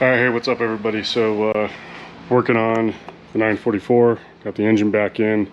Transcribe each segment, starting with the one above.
Alright, hey, what's up everybody? So working on the 944, got the engine back in.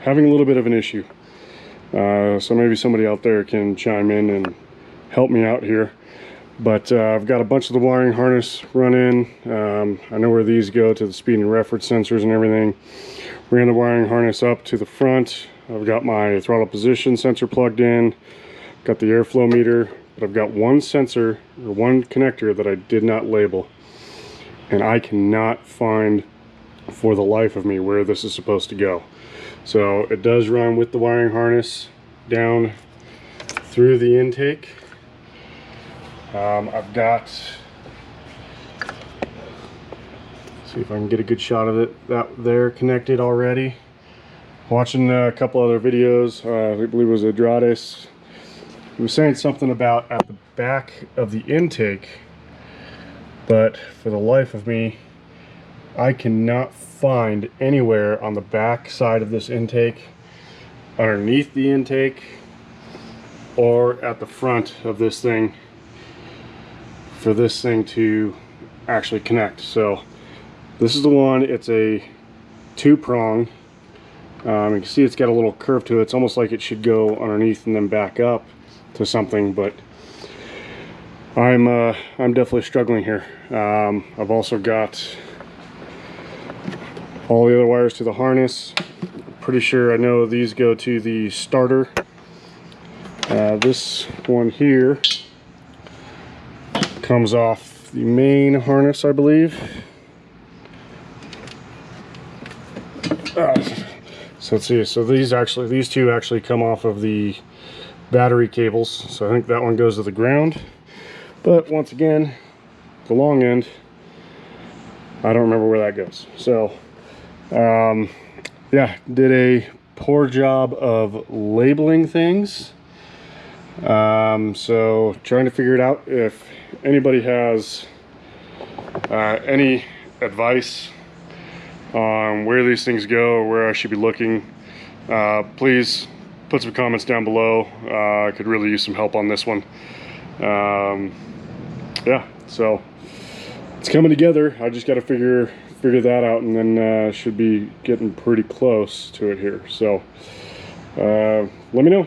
Having a little bit of an issue. So maybe somebody out there can chime in and help me out here. But I've got a bunch of the wiring harness run in. I know where these go to the speed and reference sensors and everything. Ran the wiring harness up to the front. I've got my throttle position sensor plugged in. Got the airflow meter. But I've got one sensor, or one connector that I did not label. And I cannot find for the life of me where this is supposed to go. So it does run with the wiring harness down through the intake. I've got, see if I can get a good shot of it, that they're connected already. Watching a couple other videos, I believe it was Adrades. He was saying something about at the back of the intake, but for the life of me, I cannot find anywhere on the back side of this intake, underneath the intake, or at the front of this thing for this thing to actually connect. So this is the one. It's a 2-prong. You can see it's got a little curve to it. It's almost like it should go underneath and then back up to something, but I'm definitely struggling here. I've also got all the other wires to the harness. Pretty sure I know these go to the starter. This one here comes off the main harness, I believe. So let's see. So these two actually come off of the battery cables. So I think that one goes to the ground. But once again, the long end, I don't remember where that goes. So yeah, did a poor job of labeling things. So trying to figure it out. If anybody has any advice on where these things go or where I should be looking, please put some comments down below. I could really use some help on this one. Yeah, so it's coming together. I just got to figure that out, and then should be getting pretty close to it here. So let me know.